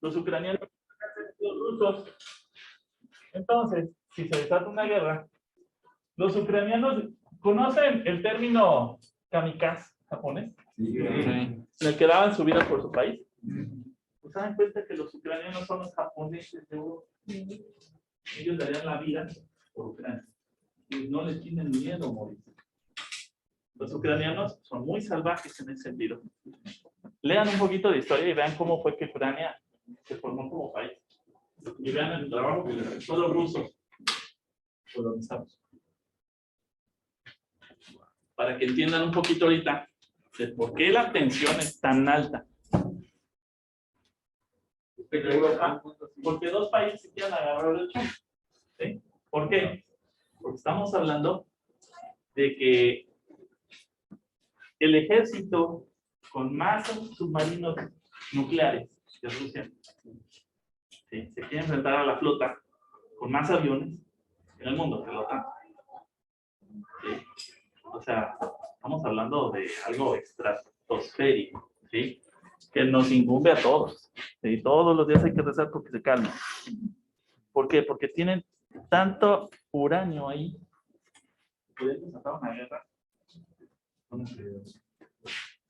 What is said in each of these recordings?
los ucranianos, los rusos. Entonces, si se desata una guerra, los ucranianos conocen el término kamikaze japonés, en el que daban su vida por su país. Pues se dan cuenta que los ucranianos son los japoneses de Europa. Ellos darían la vida por Ucrania. Y no les tienen miedo a morir. Los ucranianos son muy salvajes en ese sentido. Lean un poquito de historia y vean cómo fue que Ucrania se formó como país. Y vean el trabajo que todos los rusos colonizamos. Para que entiendan un poquito ahorita de por qué la tensión es tan alta. Porque dos países se quieren agarrar el chumbo. ¿Sí? ¿Por qué? Porque estamos hablando de que el ejército con más submarinos nucleares de Rusia, ¿sí?, se quiere enfrentar a la flota con más aviones en el mundo, que la OTAN. ¿Sí? O sea, estamos hablando de algo estratosférico, ¿sí?, que nos incumbe a todos. ¿Sí? Todos los días hay que rezar porque se calmen. ¿Por qué? Porque tienen tanto uranio ahí. ¿Pueden desatar una guerra?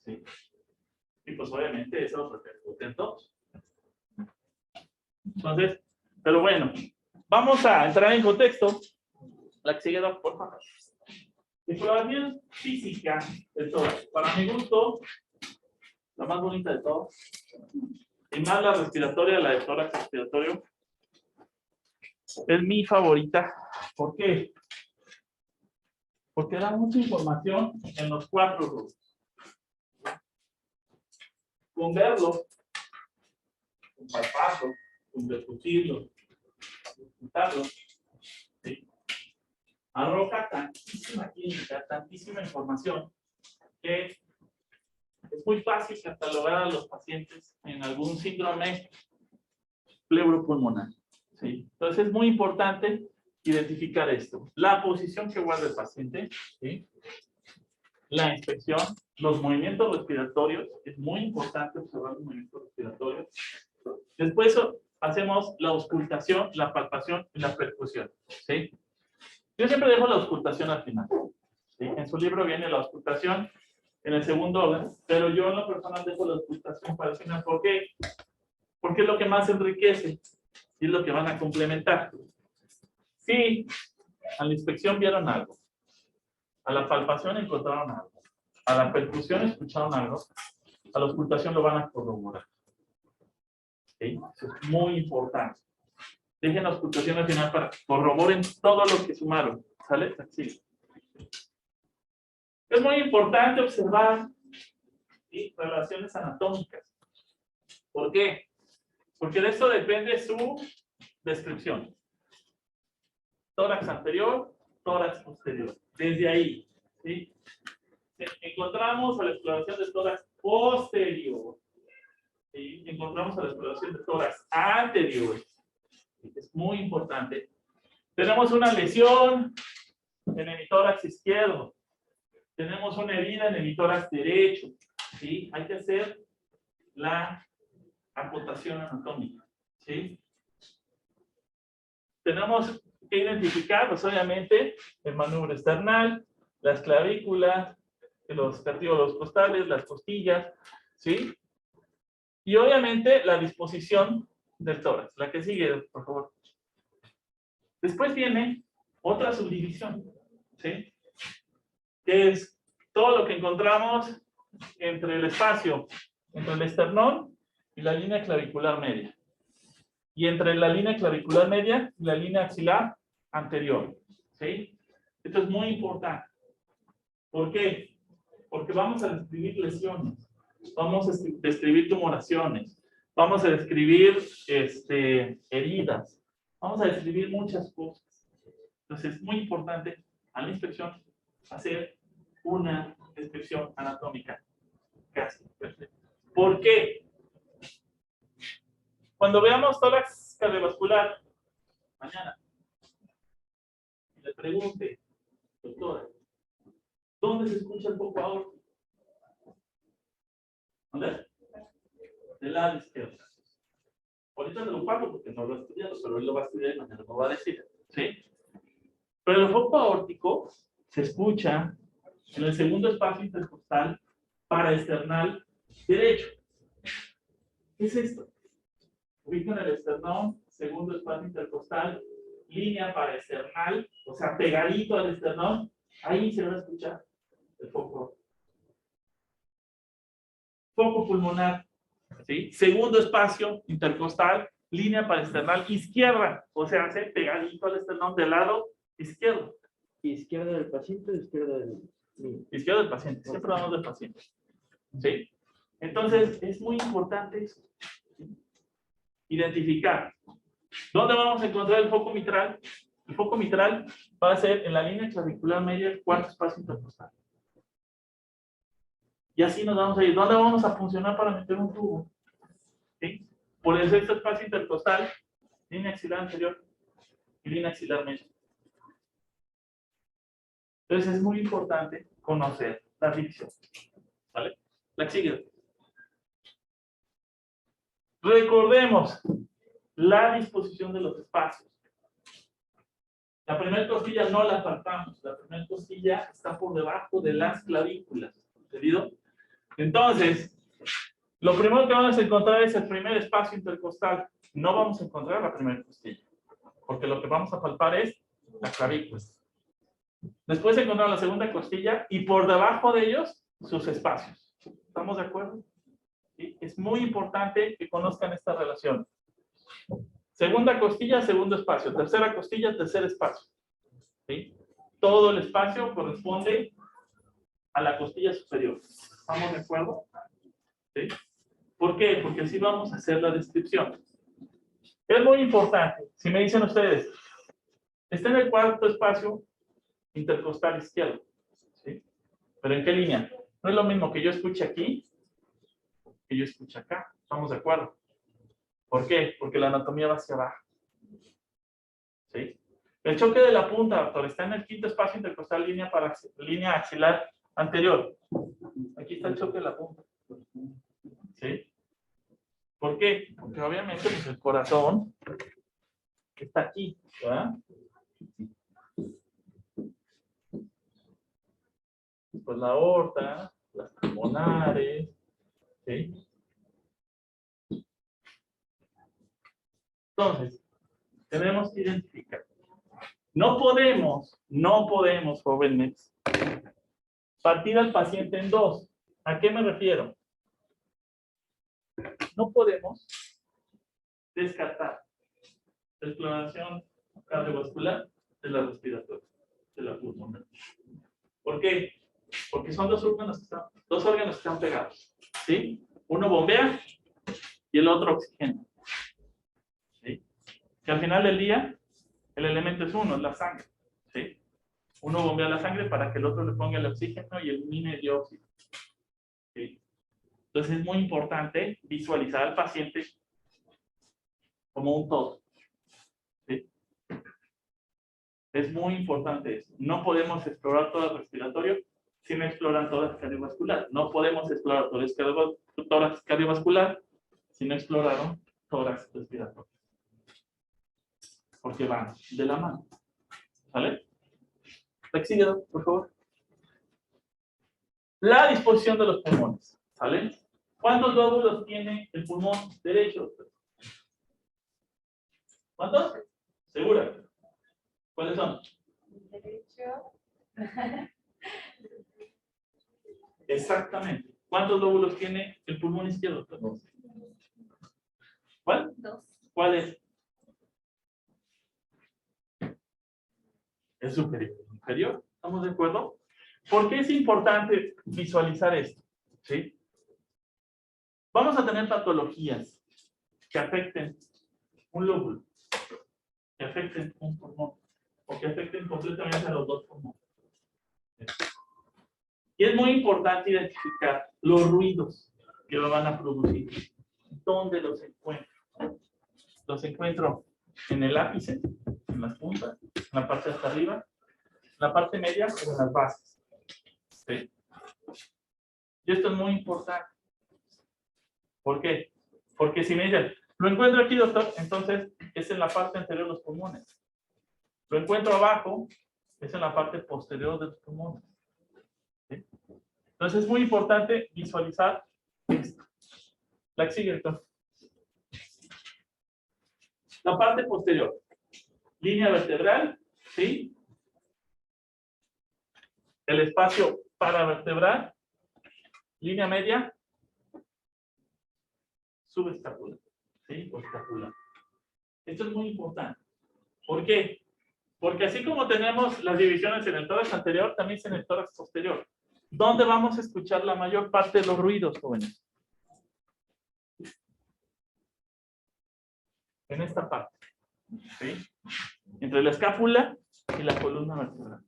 Sí. Y pues obviamente eso repercute en todos. Entonces, pero bueno, vamos a entrar en contexto. La que sigue, por favor. Exploración física de todas. Para mi gusto, la más bonita de todas. Y más la respiratoria, la de tórax respiratorio. Es mi favorita. ¿Por qué? Porque da mucha información en los 4 grupos. Con verlo, con palparlo, con percutirlo, con escucharlo, ¿sí?, arroja tantísima química, tantísima información, que es muy fácil catalogar a los pacientes en algún síndrome pleuropulmonar. ¿Sí? Entonces es muy importante identificar esto. La posición que guarda el paciente, ¿sí?, la inspección, los movimientos respiratorios, es muy importante observar los movimientos respiratorios. Después hacemos la auscultación, la palpación y la percusión. ¿Sí? Yo siempre dejo la auscultación al final. ¿Sí? En su libro viene la auscultación en el segundo orden, pero yo en lo personal dejo la auscultación para el final. ¿Por qué? Porque es lo que más enriquece y es lo que van a complementar. Si a la inspección vieron algo, a la palpación encontraron algo, a la percusión escucharon algo, a la auscultación lo van a corroborar. ¿Sí? Eso es muy importante. Dejen la auscultación al final para corroboren todo lo que sumaron. ¿Sale? Sí. Es muy importante observar, ¿sí?, relaciones anatómicas. ¿Por qué? Porque de eso depende su descripción. Tórax anterior, tórax posterior. Desde ahí, ¿sí?, encontramos a la exploración de tórax posterior. ¿Sí? Encontramos a la exploración de tórax anterior. Es muy importante. Tenemos una lesión en el hemitórax izquierdo. Tenemos una herida en el hemitórax derecho. ¿Sí? Hay que hacer la acotación anatómica. ¿Sí? Tenemos que identificar, pues obviamente, el manubrio esternal, las clavículas, los cartílagos costales, las costillas, ¿sí? Y obviamente la disposición del tórax. La que sigue, por favor. Después viene otra subdivisión, ¿sí?, que es todo lo que encontramos entre el espacio, entre el esternón y la línea clavicular media. Y entre la línea clavicular media y la línea axilar anterior. ¿Sí? Esto es muy importante. ¿Por qué? Porque vamos a describir lesiones, vamos a describir tumoraciones, vamos a describir heridas, vamos a describir muchas cosas. Entonces es muy importante a la inspección hacer una descripción anatómica casi perfecta. ¿Por qué? Cuando veamos tórax cardiovascular mañana, y le pregunte, doctora, ¿dónde se escucha el foco aórtico? ¿Dónde? Del lado izquierdo. Ahorita te lo pago porque no lo he estudiado, pero él lo va a estudiar y mañana lo va a decir. ¿Sí? Pero el foco aórtico se escucha en el segundo espacio intercostal paraesternal derecho. ¿Qué es esto? Ubican el esternón, segundo espacio intercostal, línea paraesternal, o sea, pegadito al esternón. Ahí se va a escuchar el foco. Foco pulmonar, ¿sí? Segundo espacio intercostal, línea paraesternal izquierda, o sea, hace pegadito al esternón del lado izquierdo. Izquierda del paciente o izquierda del niño. Izquierda del paciente, siempre hablamos del paciente. ¿Sí? Entonces, es muy importante eso. Identificar. ¿Dónde vamos a encontrar el foco mitral? El foco mitral va a ser en la línea clavicular media, cuarto espacio intercostal. Y así nos vamos a ir. ¿Dónde vamos a funcionar para meter un tubo? ¿Sí? Por el sexto espacio intercostal, línea axilar anterior y línea axilar media. Entonces es muy importante conocer la dicción. ¿Vale? La que sigue. Recordemos la disposición de los espacios. La primera costilla no la faltamos. La primera costilla está por debajo de las clavículas. ¿Entendido? Entonces, lo primero que vamos a encontrar es el primer espacio intercostal. No vamos a encontrar la primera costilla, porque lo que vamos a palpar es las clavículas. Después encontramos la segunda costilla y por debajo de ellos sus espacios. ¿Estamos de acuerdo? ¿Sí? Es muy importante que conozcan esta relación. Segunda costilla, segundo espacio. Tercera costilla, tercer espacio. ¿Sí? Todo el espacio corresponde a la costilla superior. ¿Estamos de acuerdo? ¿Sí? ¿Por qué? Porque así vamos a hacer la descripción. Es muy importante. Si me dicen ustedes, está en el cuarto espacio intercostal izquierdo. ¿Sí? ¿Pero en qué línea? No es lo mismo que yo escuche aquí que yo escuche acá. ¿Estamos de acuerdo? ¿Por qué? Porque la anatomía va hacia abajo. ¿Sí? El choque de la punta, doctor, está en el quinto espacio intercostal, línea axilar anterior. Aquí está el choque de la punta. ¿Sí? ¿Por qué? Porque obviamente pues, el corazón está aquí, ¿verdad? Pues la aorta, las pulmonares, ¿sí? Entonces, tenemos que identificar. No podemos, jóvenes, partir al paciente en dos. ¿A qué me refiero? No podemos descartar la exploración cardiovascular de la respiratoria, de la pulmonar. ¿Por qué? Porque son dos órganos que están pegados. ¿Sí? Uno bombea y el otro oxigena. ¿Sí? Que al final del día, el elemento es uno, es la sangre. ¿Sí? Uno bombea la sangre para que el otro le ponga el oxígeno y elimine el dióxido. ¿Sí? Entonces es muy importante visualizar al paciente como un todo. ¿Sí? Es muy importante eso. No podemos explorar todo el respiratorio si no exploran tórax cardiovascular. No podemos explorar tórax cardiovascular si no exploraron tórax respiratorio. Porque van de la mano. ¿Vale? Exíguelo, por favor. La disposición de los pulmones. ¿Sale? ¿Cuántos lóbulos tiene el pulmón derecho? ¿Cuántos? ¿Segura? ¿Cuáles son? Derecho. Exactamente. ¿Cuántos lóbulos tiene el pulmón izquierdo? ¿Cuál? 2. ¿Cuál es? El superior. ¿Inferior? ¿Estamos de acuerdo? ¿Por qué es importante visualizar esto? ¿Sí? Vamos a tener patologías que afecten un lóbulo, que afecten un pulmón, o que afecten completamente a los dos pulmones. Y es muy importante identificar los ruidos que lo van a producir. ¿Dónde los encuentro? Los encuentro en el ápice, en las puntas, en la parte de hasta arriba, en la parte media o en las bases. ¿Sí? Y esto es muy importante. ¿Por qué? Porque si me dicen, Lo encuentro aquí, doctor, entonces es en la parte anterior de los pulmones. Lo encuentro abajo, es en la parte posterior de los pulmones. ¿Sí? Entonces es muy importante visualizar esto. La que sigue, doctor. La parte posterior. Línea vertebral, ¿sí? El espacio paravertebral. Línea media. Subescapular, ¿sí? O escapular. Esto es muy importante. ¿Por qué? Porque así como tenemos las divisiones en el tórax anterior, también es en el tórax posterior. ¿Dónde vamos a escuchar la mayor parte de los ruidos, jóvenes? En esta parte, ¿sí? Entre la escápula y la columna vertebral.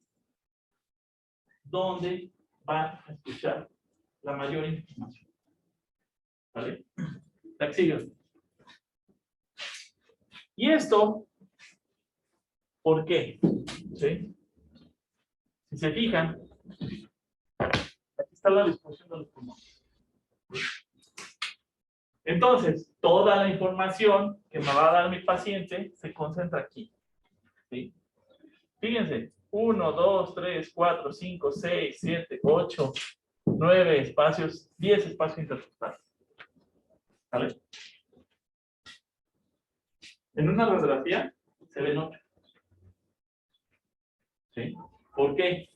¿Dónde van a escuchar la mayor información? ¿Vale? La que sigue. Y esto, ¿por qué? ¿Sí? Si se fijan, aquí está la disposición de los pulmones. Entonces, toda la información que me va a dar mi paciente se concentra aquí. ¿Sí? Fíjense, 1, 2, 3, 4, 5, 6, 7, 8, 9 espacios, 10 espacios intercostales. ¿Vale? En una radiografía se ven 8. ¿Sí? ¿Por qué?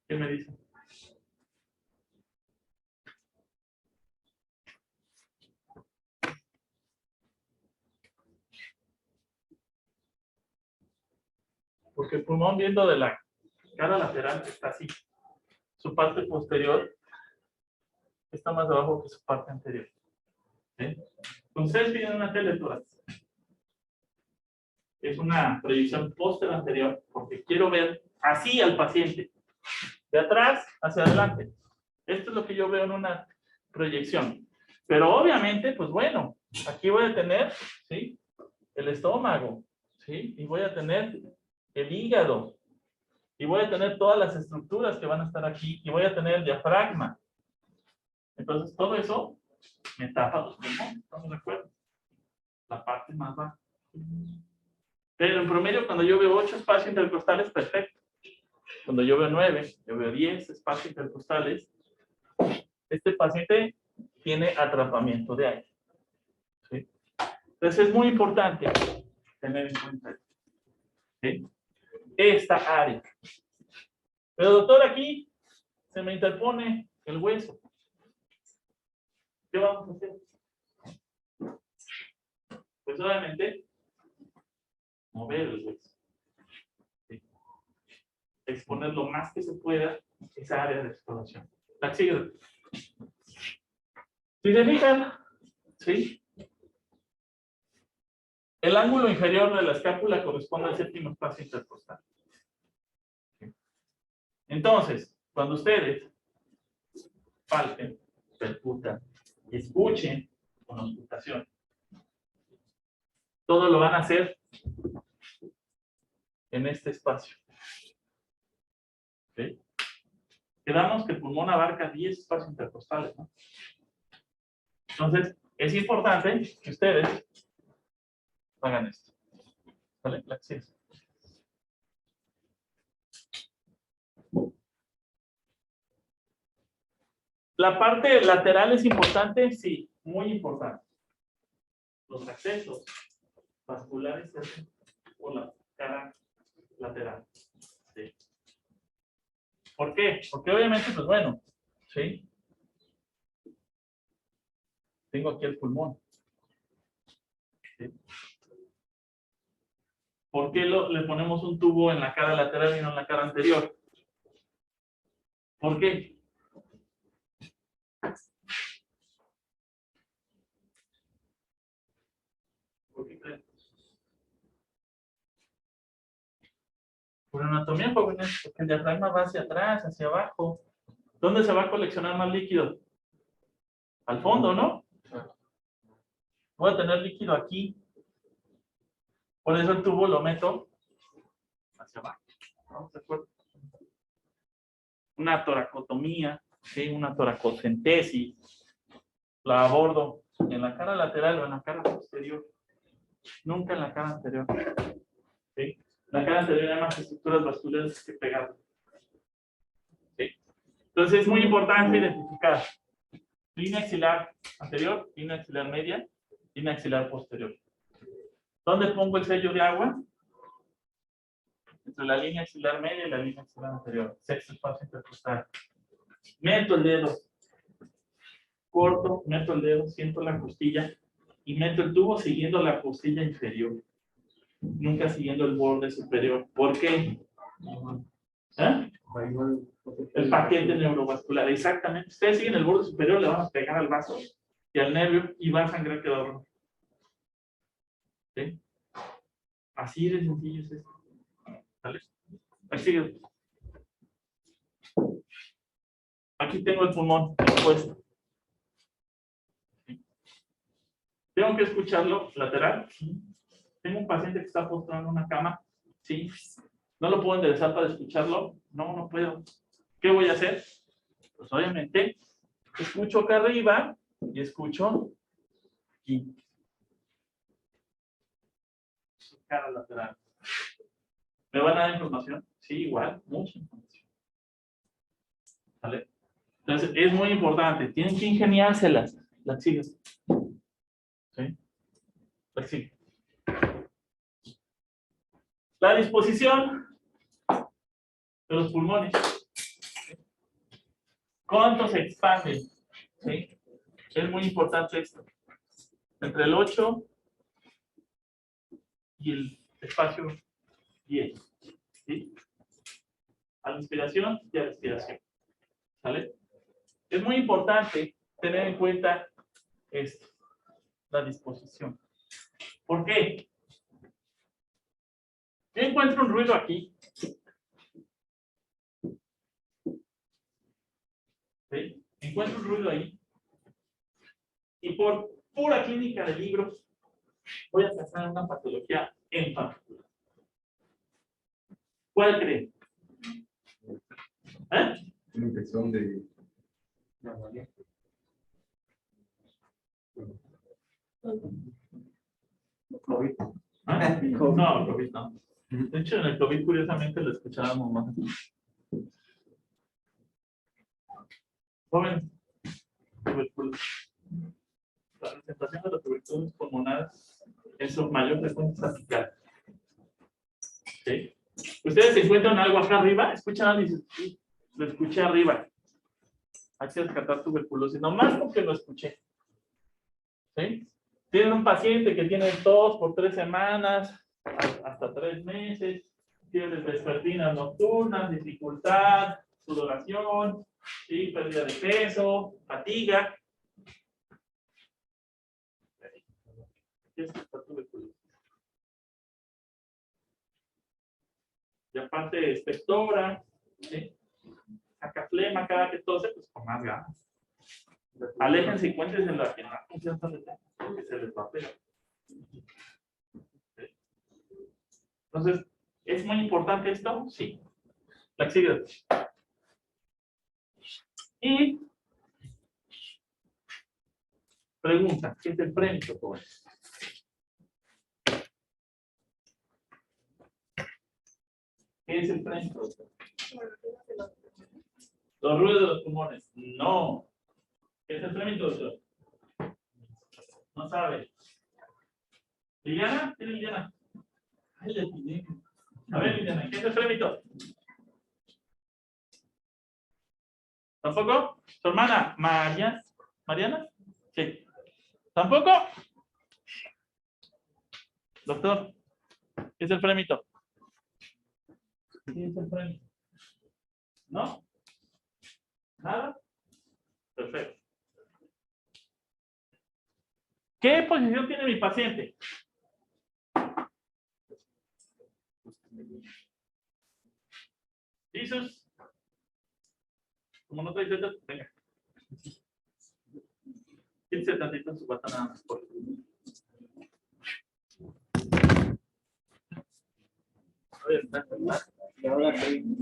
¿Qué me dicen? Porque el pulmón, viendo de la cara lateral, está así. Su parte posterior está más abajo que su parte anterior. ¿Sí? Ustedes piden una teletórax. Es una proyección póster anterior, porque quiero ver así al paciente. De atrás hacia adelante. Esto es lo que yo veo en una proyección. Pero obviamente, pues bueno, aquí voy a tener, ¿sí? El estómago, ¿sí? Y voy a tener el hígado. Y voy a tener todas las estructuras que van a estar aquí. Y voy a tener el diafragma. Entonces, todo eso me tapa los pulmones. ¿Estamos de acuerdo? La parte más baja. Pero en promedio, cuando yo veo 8 espacios intercostales, perfecto. Cuando yo veo 9, yo veo 10 espacios intercostales, este paciente tiene atrapamiento de aire. ¿Sí? Entonces es muy importante tener en cuenta, ¿sí? Esta área. Pero doctor, aquí se me interpone el hueso. ¿Qué vamos a hacer? Pues obviamente mover el hueso. ¿Sí? Exponer lo más que se pueda esa área de exploración. La sigue. Si se fijan, ¿sí? El ángulo inferior de la escápula corresponde al séptimo espacio intercostal. ¿Sí? Entonces, cuando ustedes palpen, percutan, escuchen con auscultación, todo lo van a hacer en este espacio. ¿Sí? Quedamos que el pulmón abarca 10 espacios intercostales, ¿no? Entonces, es importante que ustedes hagan esto. ¿Vale? Gracias. La parte lateral es importante, sí, muy importante. Los accesos vasculares por la cara lateral. ¿Sí? ¿Por qué? Porque obviamente, pues bueno, ¿sí? Tengo aquí el pulmón. ¿Sí? ¿Por qué le ponemos un tubo en la cara lateral y no en la cara anterior? ¿Por qué? ¿Por qué creen? Por anatomía, porque el diafragma va hacia atrás, hacia abajo. ¿Dónde se va a coleccionar más líquido? Al fondo, ¿no? Voy a tener líquido aquí. Por eso el tubo lo meto hacia abajo. ¿No? ¿De acuerdo? Una toracotomía ¿sí? Una toracocentesis, la abordo en la cara lateral o en la cara posterior, nunca en la cara anterior. ¿Sí? La cara anterior hay más estructuras vasculares que pegadas. ¿Sí? Entonces es muy importante identificar línea axilar anterior, línea axilar media, línea axilar posterior. ¿Dónde pongo el sello de agua? Entre la línea axilar media y la línea axilar anterior. Sexto espacio intercostal. Meto el dedo. Corto, meto el dedo, siento la costilla y meto el tubo siguiendo la costilla inferior. Nunca siguiendo el borde superior. ¿Por qué? ¿Eh? El paquete neurovascular. Exactamente. Ustedes siguen el borde superior, le van a pegar al vaso y al nervio y va a sangrar quedado. ¿Sí? Así de sencillo es esto. ¿Vale? Ahí sigue. Aquí tengo el pulmón expuesto. ¿Sí? Tengo que escucharlo lateral. ¿Sí? Tengo un paciente que está postrado en una cama. ¿Sí? ¿No lo puedo enderezar para escucharlo? No, no puedo. ¿Qué voy a hacer? Pues obviamente escucho acá arriba y escucho aquí. Cara lateral. ¿Me van a dar información? Sí, igual, mucha información. ¿Vale? Entonces, es muy importante. Tienen que ingeniárselas. Las sigues. ¿Sí? Las sigues. La disposición de los pulmones. ¿Cuánto se expanden? ¿Sí? Es muy importante esto. Entre el 8 y el espacio 10. ¿Sí? A la inspiración y a la expiración. ¿Vale? Es muy importante tener en cuenta esto, la disposición. ¿Por qué? Yo encuentro un ruido aquí. ¿Sí? Encuentro un ruido ahí. Y por pura clínica de libros, voy a pensar en una patología en particular. ¿Cuál creen? ¿Eh? Una infección de... COVID. ¿Ah? No, COVID no. De hecho, en el COVID, curiosamente, lo escuchábamos más. Joven, tuberculosis. La presentación de la tuberculosis pulmonar es su mayor frecuencia apical. ¿Sí? Ustedes se encuentran algo acá arriba, escuchan algo y dicen, sí, lo escuché arriba. Hay que descartar tuberculosis, nomás porque lo escuché. ¿Sí? Tienen un paciente que tiene tos por 3 semanas, hasta 3 meses, tiene vespertinas nocturnas, dificultad, sudoración, ¿sí? Pérdida de peso, fatiga. ¿Qué es esta tuberculosis? Y aparte espectora, ¿sí? Saca flema cada que tose, pues con más ganas. Aléjense y cuéntense la que no hay confianza de tener, porque se les va a pegar. Entonces, ¿es muy importante esto? Sí. La que sigue. Y pregunta, ¿qué es el frémito, joven? ¿Qué es el frémito? Los ruidos de los pulmones. No. ¿Qué es el frémito, doctor? No sabe. ¿Liliana? ¿Tiene Liliana? Ay, le pide. A ver, Liliana, ¿qué es el frémito? ¿Tampoco? ¿Tu hermana? ¿Mariana? Sí. ¿Tampoco? Doctor, ¿qué es el frémito? ¿Qué es el frémito? ¿No? ¿Nada? Perfecto. ¿Qué posición tiene mi paciente? Jesus. Como no trae Z, venga. Quédense tantito en su bata nada más. Por favor. A ver, ¿está? Y ahora sí.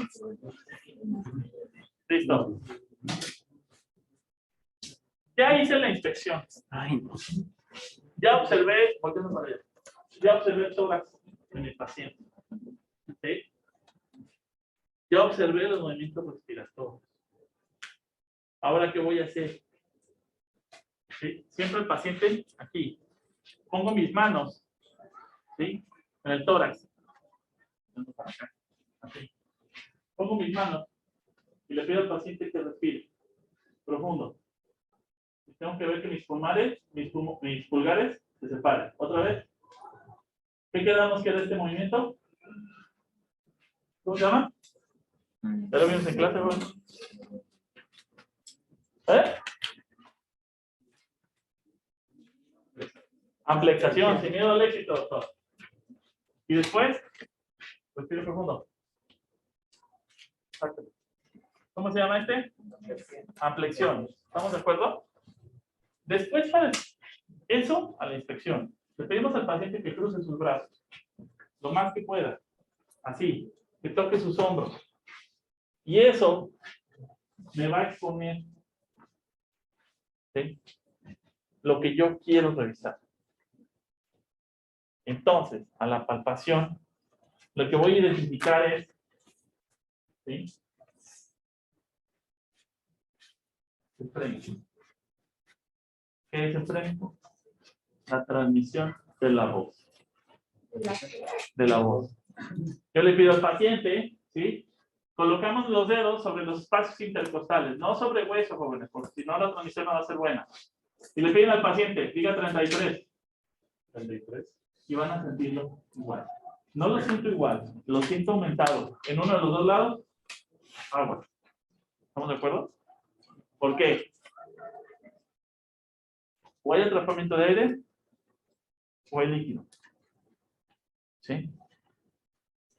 Listo. Ya hice la inspección. Ay, no. Ya observé, volteando para allá. Ya observé el tórax de mi paciente. ¿Sí? Ya observé los movimientos respiratorios. Ahora, ¿qué voy a hacer? ¿Sí? Siempre el paciente aquí. Pongo mis manos, ¿sí? En el tórax. Así. Pongo mis manos y le pido al paciente que respire profundo. Y tengo que ver que mis pulgares se separen. Otra vez. ¿Qué quedamos que era este movimiento? ¿Cómo se llama? ¿Ya lo vimos en clase, bueno? ¿Eh? Amplexación, sin miedo al éxito, doctor. Y después, respiro profundo. Exacto. ¿Cómo se llama este? Amplexión. ¿Estamos de acuerdo? Después, para eso, a la inspección. Le pedimos al paciente que cruce sus brazos. Lo más que pueda. Así. Que toque sus hombros. Y eso me va a exponer, ¿sí?, lo que yo quiero revisar. Entonces, a la palpación, lo que voy a identificar es, ¿sí?, el freno. ¿Qué es el freno? La transmisión de la voz. De la voz. Yo le pido al paciente, ¿sí?, colocamos los dedos sobre los espacios intercostales, no sobre hueso, jóvenes, porque si no la transmisión no va a ser buena. Y le piden al paciente, diga 33. 33. Y van a sentirlo igual. No lo siento igual, lo siento aumentado. En uno de los dos lados, agua. ¿Estamos de acuerdo? ¿Por qué? O hay atrapamiento de aire, o hay líquido. ¿Sí?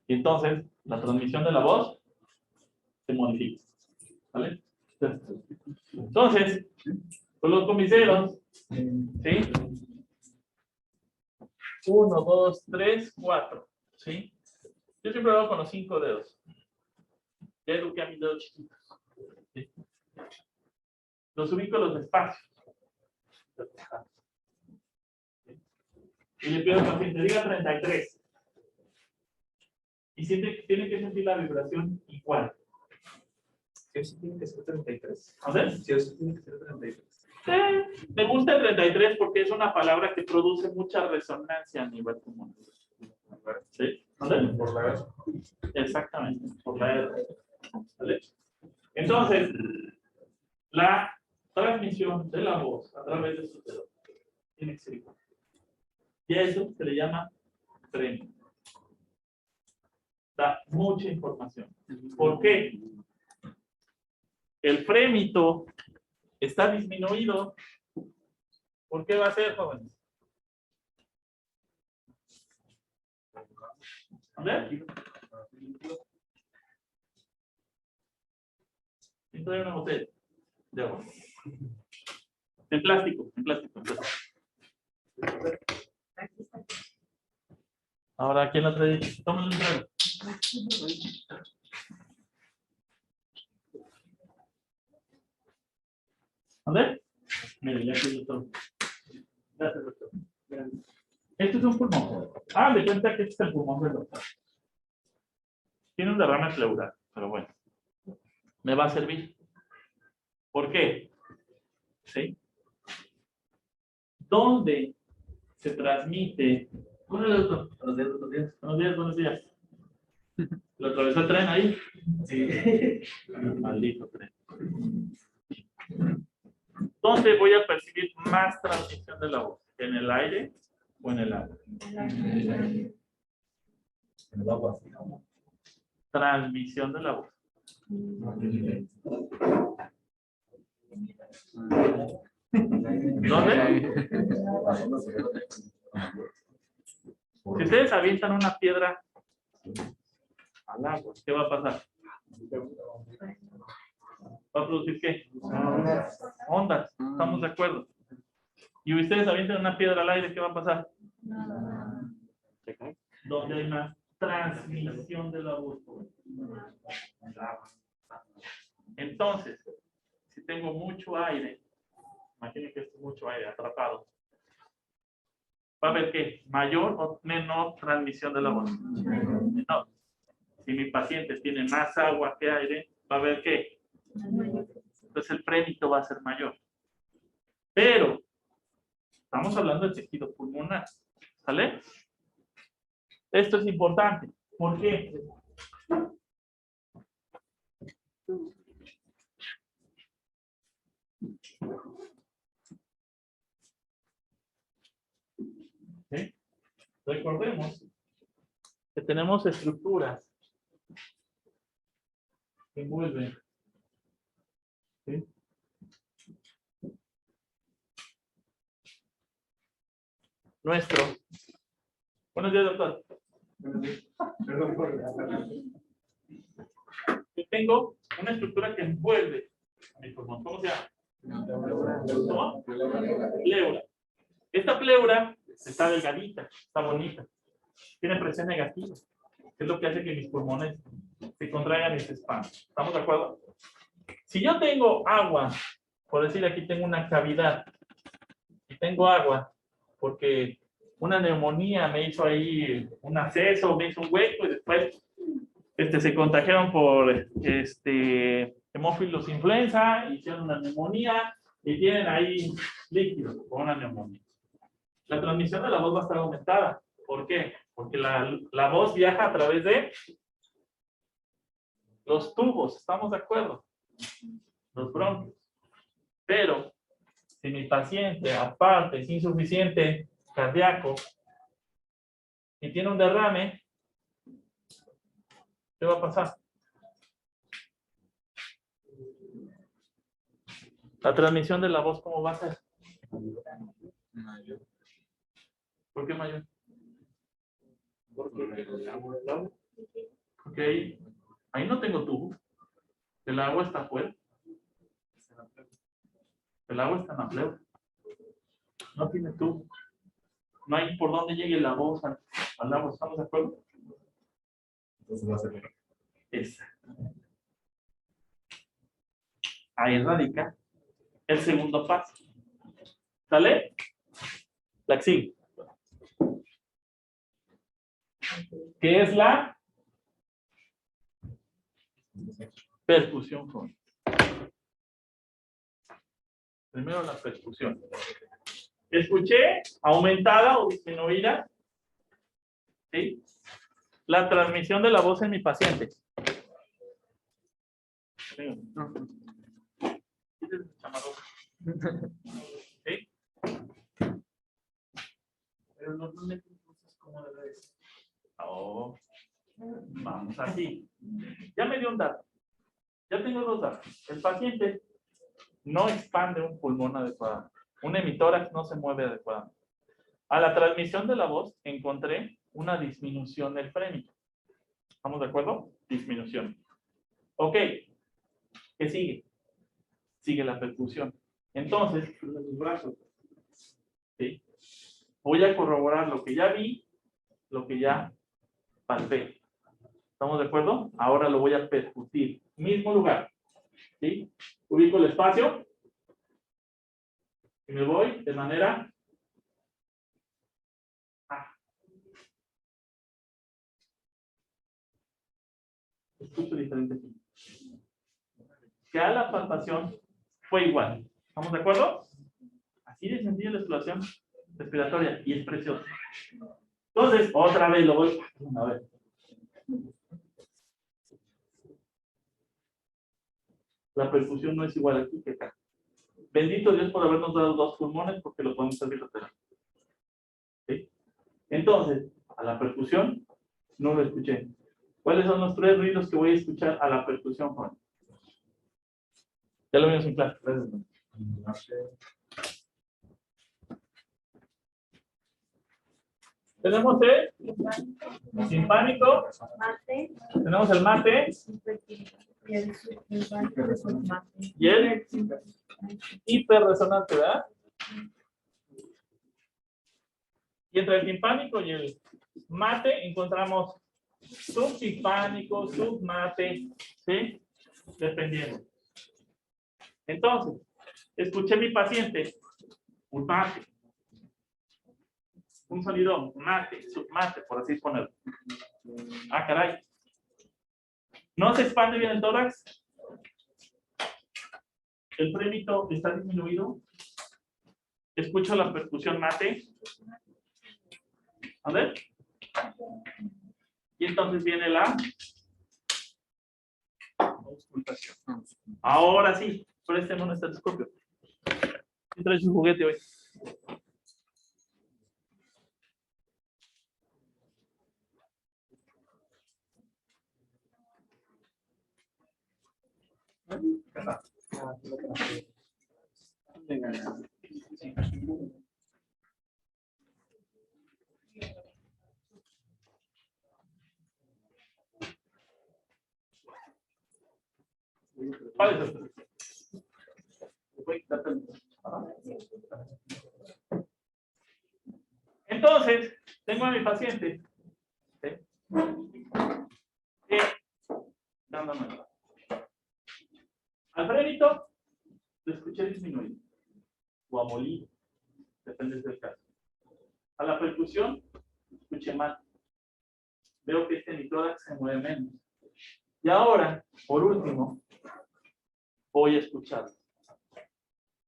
Y entonces, la transmisión de la voz se modifica. ¿Vale? Entonces, coloco mis dedos. ¿Sí? 1, 2, 3, 4. ¿Sí? Yo siempre lo hago con los 5 dedos. Ya eduqué a mis dedos chiquitos. ¿Sí? Los ubico en los espacios. ¿Sí? Y le pido al paciente, diga 33. Y tiene que sentir la vibración igual. Sí, sí tiene que ser 33. ¿A ver? Sí, sí tiene que ser 33. Me gusta el 33 porque es una palabra que produce mucha resonancia a nivel común. ¿Sí? ¿Vale? Por la vez. Exactamente, por la R. ¿Vale? Entonces, la transmisión de la voz a través de sus dedos tiene que ser igual. Y a eso se le llama freno. Da mucha información. ¿Por qué? El frémito está disminuido. ¿Por qué va a ser, jóvenes? A ver. Esto es una botella de agua. En plástico, en plástico. Ahora, ¿quién la trae? Tómale un trago. A ver. Mire, ya aquí lo tomo. Gracias, doctor. Este es un pulmón. Ah, de cuenta que este es el pulmón del doctor. Tiene un derrame pleural, pero bueno. Me va a servir. ¿Por qué? ¿Sí? ¿Dónde se transmite? Órale, doctor. Buenos días, buenos días. Buenos días, buenos días. ¿Lo atravesó el tren ahí? Sí. Maldito tren. ¿Dónde voy a percibir más transmisión de la voz? ¿En el aire o en el agua? En el agua. Transmisión de la voz. ¿Dónde? Si ustedes avientan una piedra al agua, ¿qué va a pasar? ¿Va a producir qué? Ondas. ¿Estamos de acuerdo? Y ustedes avientan una piedra al aire, ¿qué va a pasar? Donde hay más transmisión de la voz. Entonces, si tengo mucho aire Imaginen que esto es mucho aire atrapado. Va a haber ¿qué? Mayor o menor transmisión de la voz. Menor. Si mi paciente tiene más agua que aire, va a haber ¿qué? Entonces el prédito va a ser mayor. Pero estamos hablando del tejido pulmonar. ¿Sale? Esto es importante. ¿Por qué? ¿Sí? Recordemos que tenemos estructuras que envuelven. ¿Sí? Nuestro. Buenos días, doctor. Perdón por Yo tengo una estructura que envuelve a mi pulmón. ¿Cómo se llama? ¿Cómo? Pleura. Esta pleura está delgadita, está bonita. Tiene presión negativa. Es lo que hace que mis pulmones se contraigan y se expandan. ¿Estamos de acuerdo? Si yo tengo agua, por decir aquí tengo una cavidad, y tengo agua, porque una neumonía me hizo ahí un acceso, me hizo un hueco, y después se contagiaron por hemófilos influenza, hicieron una neumonía, y tienen ahí líquido con una neumonía. La transmisión de la voz va a estar aumentada. ¿Por qué? Porque la voz viaja a través de los tubos, ¿estamos de acuerdo? Los bronquios. Pero, si mi paciente, aparte, es insuficiente cardíaco y tiene un derrame, ¿qué va a pasar? La transmisión de la voz, ¿cómo va a ser? ¿Por qué mayor? Porque ahí no tengo tubo. El agua está afuera. El agua está en la pleura. No tiene tubo. No hay por dónde llegue la voz al agua. ¿Estamos de acuerdo? Entonces va a ser menor. Exacto. Ahí radica el segundo paso. ¿Sale? La axila. ¿Qué es la percusión crónica? Primero la percusión. Escuché aumentada o disminuida, ¿sí? La transmisión de la voz en mi paciente. ¿Sí? Pero normalmente es como debe ser. Oh, vamos así. Ya me dio un dato. Ya tengo dos datos. El paciente no expande un pulmón adecuadamente. Un emitórax no se mueve adecuadamente. A la transmisión de la voz encontré una disminución del frénico. ¿Estamos de acuerdo? Disminución. Ok. ¿Qué sigue? Sigue la percusión. Entonces, los brazos. ¿Sí? Voy a corroborar lo que ya vi, lo que ya palpé. ¿Estamos de acuerdo? Ahora lo voy a percutir. Mismo lugar. ¿Sí? Ubico el espacio. Y me voy de manera A. Escucho diferente aquí. Que a la palpación fue igual. ¿Estamos de acuerdo? Así de sencilla la exploración respiratoria y es precioso. Entonces, otra vez lo voy a ver. La percusión no es igual aquí que acá. Bendito Dios por habernos dado dos pulmones porque lo podemos hacer bilateral. ¿Sí? Entonces, a la percusión no lo escuché. ¿Cuáles son los tres ruidos que voy a escuchar a la percusión, Juan? Ya lo vimos en clase. Gracias. Tenemos el simpánico. Mate. Tenemos el mate. Y el hiperresonante, ¿verdad? Y entre el timpánico y el mate encontramos subtimpánico, submate, ¿sí? Dependiendo. Entonces, escuché a mi paciente, un mate, un sonido mate, submate, por así ponerlo. Ah, caray. ¿No se expande bien el tórax? ¿El frémito está disminuido? ¿Escucho la percusión mate? A ver. Y entonces viene la auscultación. Ahora sí, présteme un estetoscopio. ¿Quién trae su juguete hoy? ¿Cuál es el? Entonces, tengo a mi paciente. ¿Sí? Dándome. Al frémito, lo escuché disminuir. O amolido. Depende del caso. A la percusión, escuché mal. Veo que este nitórax se mueve menos. Y ahora, por último, voy a escuchar.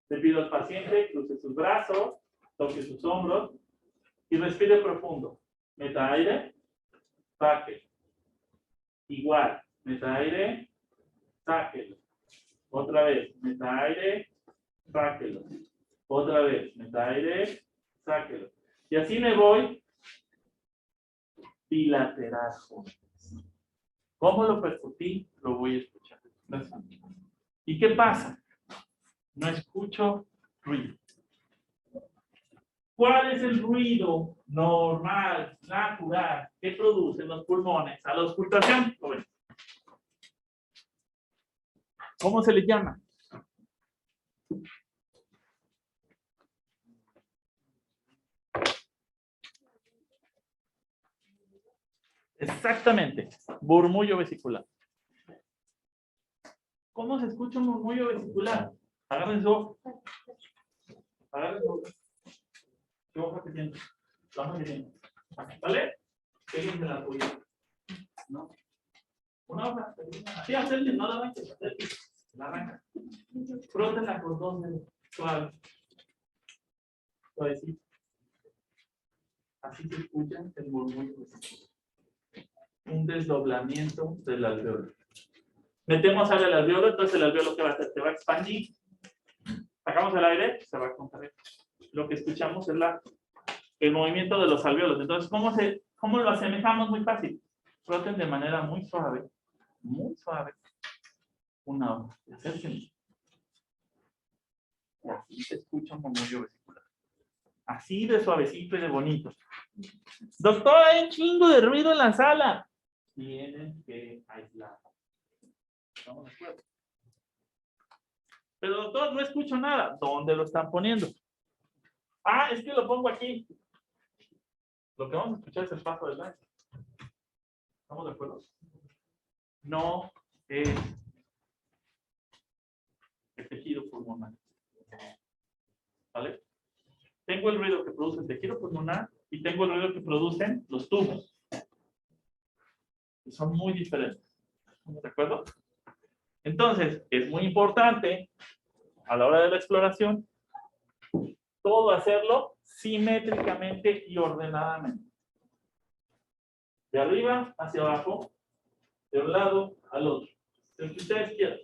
Le pido al paciente cruce sus brazos, toque sus hombros y respire profundo. Meta aire, saque. Igual, meta aire, sáquelo. Otra vez, meta aire, sáquelo. Otra vez, meta aire, sáquelo. Y así me voy bilateral. ¿Cómo lo percutí? Lo voy a escuchar. ¿Y qué pasa? No escucho ruido. ¿Cuál es el ruido normal, natural, que producen los pulmones a la auscultación? ¿Cómo se le llama? Exactamente, murmullo vesicular. ¿Cómo se escucha un murmullo vesicular? Agarren su ojo. Agarren su ojo. ¿Qué hoja que tiene? La hoja que tiene. ¿Vale? Péguense la tuya. ¿No? Una hoja. Así hacerle, no la arranques. La arranca. Frótenla con dos dedos. Suave. Suavecito. Así se escucha el murmullo vesicular. Un desdoblamiento del alveolo. Metemos aire al alveolo, entonces el alveolo ¿qué va a hacer? Se va a expandir. Sacamos el aire, se va a contraer. Lo que escuchamos es el movimiento de los alveolos. Entonces, ¿cómo lo asemejamos? Muy fácil. Froten de manera muy suave, una hoja. Y acérquense. Y así se escucha un murmullo vesicular. Así de suavecito y de bonito. Doctor, hay un chingo de ruido en la sala. Tienen que aislar. ¿Estamos de acuerdo? Pero doctor, no escucho nada. ¿Dónde lo están poniendo? Ah, es que lo pongo aquí. Lo que vamos a escuchar es el paso del aire. ¿Estamos de acuerdo? No es el tejido pulmonar. ¿Vale? Tengo el ruido que produce el tejido pulmonar y tengo el ruido que producen los tubos. Y son muy diferentes. ¿Estamos de acuerdo? Entonces, es muy importante a la hora de la exploración todo hacerlo simétricamente y ordenadamente. De arriba hacia abajo, de un lado al otro. El que usted izquierdo.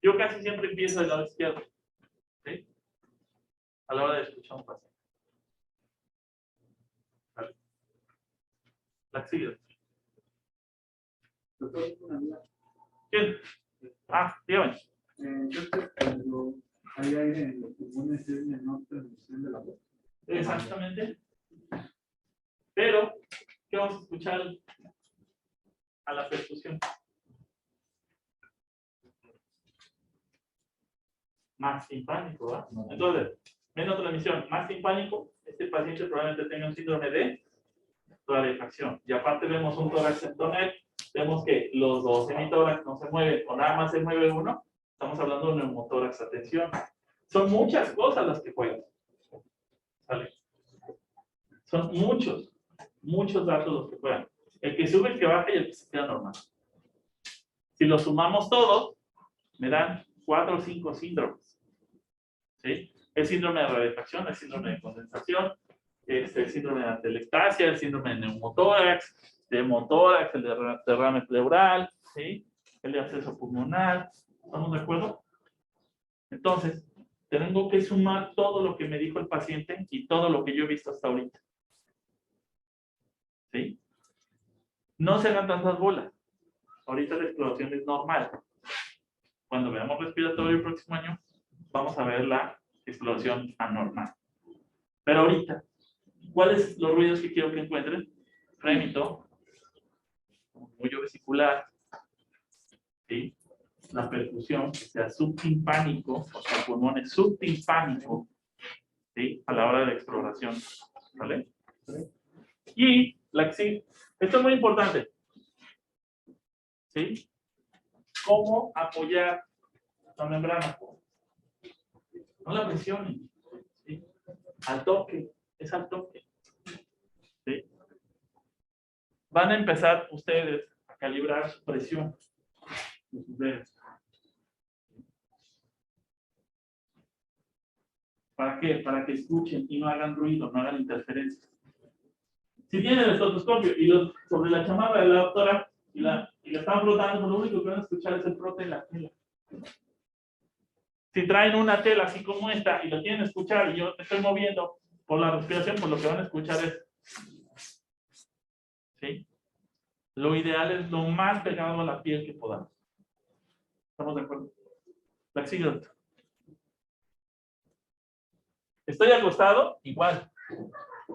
Yo casi siempre empiezo del lado izquierdo. ¿Sí? A la hora de escuchar un paciente. ¿Vale? La sigue. ¿Quién? Ah, dígame. Entonces, cuando hay aire en los pulmones, es menor transmisión de la voz. Exactamente. Pero, ¿qué vamos a escuchar a la percusión? Más timpánico, ¿va? Entonces, menos transmisión, más timpánico, este paciente probablemente tenga un síndrome de rarefacción. Y aparte vemos un tórax entonel, vemos que los dos hemitórax no se mueven, o nada más se mueve uno, estamos hablando de un neumotórax, atención. Son muchas cosas las que juegan. ¿Sale? Son muchos datos los que juegan. El que sube, el que baja y el que se queda normal. Si los sumamos todos, me dan 4 o 5 síndromes. ¿Sí? El síndrome de rarefacción, el síndrome de condensación, el síndrome de atelectasia, el síndrome de neumotórax, de hemotórax, el de derrame pleural, ¿sí? El de absceso pulmonar. ¿Estamos de acuerdo? Entonces, tengo que sumar todo lo que me dijo el paciente y todo lo que yo he visto hasta ahorita. ¿Sí? No se hagan tantas bolas. Ahorita la exploración es normal. Cuando veamos respiratorio el próximo año, vamos a ver la exploración anormal. Pero ahorita, ¿cuáles son los ruidos que quiero que encuentren? Frémito, murmullo vesicular, ¿sí? La percusión, que sea subtimpánico, o sea, pulmones subtimpánico, ¿sí? A la hora de la exploración, ¿vale? Y esto es muy importante, ¿sí? ¿Cómo apoyar la membrana? No la presionen, ¿sí? Al toque, es al toque, ¿sí? Van a empezar ustedes a calibrar su presión de sus dedos. ¿Para qué? Para que escuchen y no hagan ruido, no hagan interferencias. Si tienen el estetoscopio y sobre la chamarra de la doctora y la están frotando, lo único que van a escuchar es el frote en la tela. Si traen una tela así como esta y lo tienen que escuchar y yo me estoy moviendo por la respiración, pues lo que van a escuchar es, ¿sí? Lo ideal es lo más pegado a la piel que podamos. ¿Estamos de acuerdo? La siguiente. Estoy acostado, igual.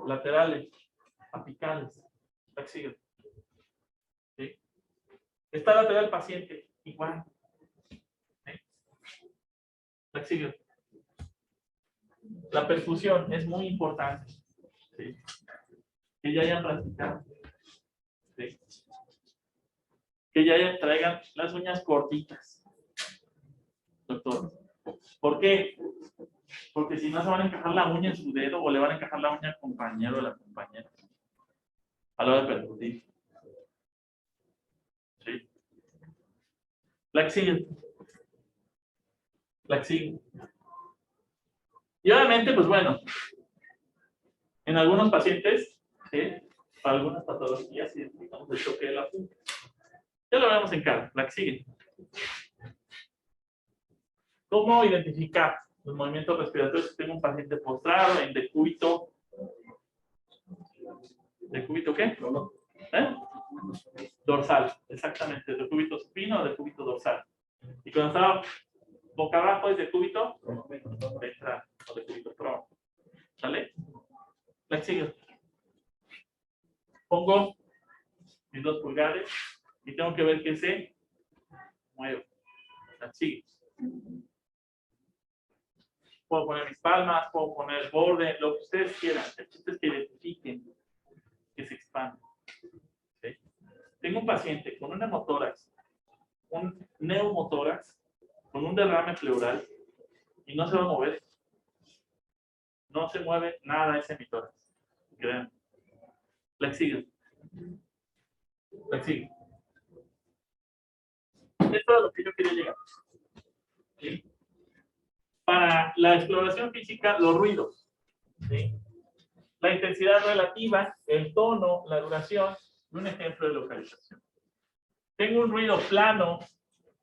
Laterales, apicales. La siguiente. ¿Sí? Está lateral paciente, igual. ¿Sí? La siguiente. La perfusión es muy importante. ¿Sí? Que ya hayan practicado. ¿Sí? Que ya traigan las uñas cortitas. Doctor. ¿Por qué? Porque si no se van a encajar la uña en su dedo o le van a encajar la uña al compañero o a la compañera. A la hora de percutir. ¿Sí? La siguiente. La siguiente. Y obviamente, pues bueno, en algunos pacientes, ¿sí? Para algunas patologías, identificamos el choque de la punta. Ya lo vemos en cada. La que sigue. ¿Cómo identificar los movimientos respiratorios si tengo un paciente postrado en decúbito? ¿Decúbito qué? ¿Eh? Dorsal, exactamente. Decúbito supino o decúbito dorsal. Y cuando está boca abajo es decúbito ventral o decúbito prono. ¿Sale? La que sigue. Pongo mis 2 pulgares y tengo que ver que se mueve. La sigue. Puedo poner mis palmas, puedo poner el borde, lo que ustedes quieran. El chiste es que identifiquen, que se expanden. ¿Sí? Tengo un paciente con un hemotórax, un neumotórax, con un derrame pleural y no se va a mover. No se mueve nada ese hemitórax. Crean. La que sigue. La que sigue. Esto es a lo que yo quería llegar. ¿Sí? Para la exploración física, los ruidos. ¿Sí? La intensidad relativa, el tono, la duración y un ejemplo de localización. Tengo un ruido plano,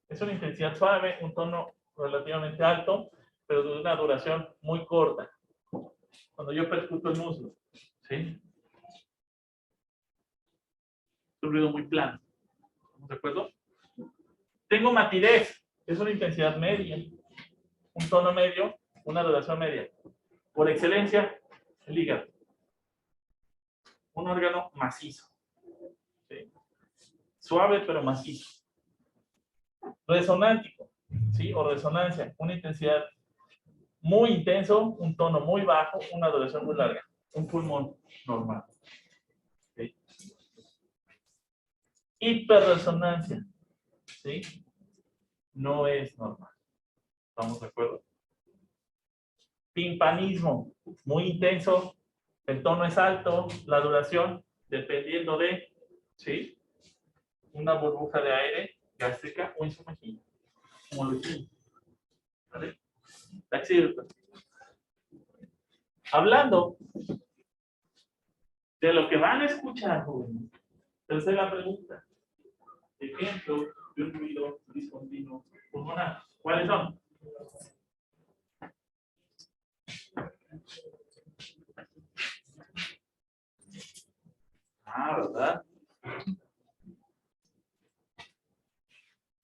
es una intensidad suave, un tono relativamente alto, pero de una duración muy corta. Cuando yo percuto el muslo, ¿sí? Es un ruido muy plano. ¿Estamos de acuerdo? Tengo matidez, es una intensidad media, un tono medio, una duración media. Por excelencia, el hígado. Un órgano macizo. ¿Sí? Suave pero macizo. Resonántico, ¿sí? O resonancia, una intensidad muy intenso, un tono muy bajo, una duración muy larga. Un pulmón normal. ¿Sí? Hiperresonancia, ¿sí? No es normal. ¿Estamos de acuerdo? Timpanismo, muy intenso, el tono es alto, la duración, dependiendo de, ¿sí? Una burbuja de aire gástrica o insumergida, como lo hicimos. ¿Vale? Taxímetro. Hablando de lo que van a escuchar, jóvenes. Tercera pregunta. Ejemplo de un ruido discontinuo pulmonar. ¿Cuáles son? ¿Verdad?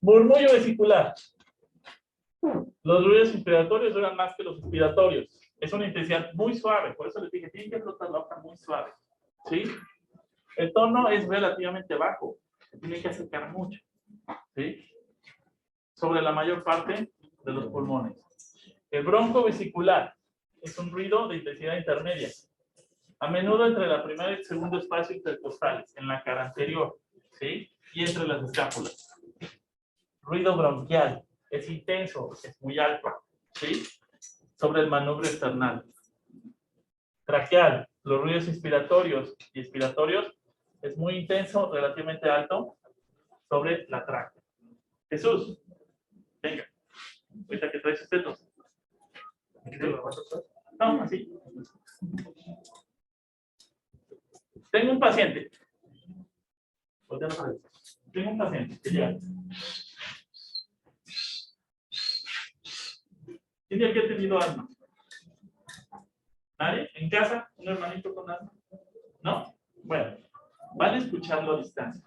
Murmullo vesicular. Los ruidos inspiratorios duran más que los expiratorios. Es una intensidad muy suave, por eso les dije, tienen que flotar la hoja muy suave. ¿Sí? El tono es relativamente bajo, se tiene que acercar mucho. ¿Sí? Sobre la mayor parte de los pulmones. El bronco vesicular es un ruido de intensidad intermedia. A menudo entre la primera y el segundo espacio intercostales, en la cara anterior. ¿Sí? Y entre las escápulas. Ruido bronquial. Es intenso, es muy alto, ¿sí? Sobre el manubrio external. Traqueal, los ruidos inspiratorios y expiratorios, es muy intenso, relativamente alto, sobre la tráquea. Jesús, venga, ahorita que traes usted dos. No, así. Tengo un paciente. Tengo un paciente que llega. ¿Quién de aquí ha tenido asma? ¿Nadie? ¿En casa? ¿Un hermanito con asma? ¿No? Bueno, van a escucharlo a distancia.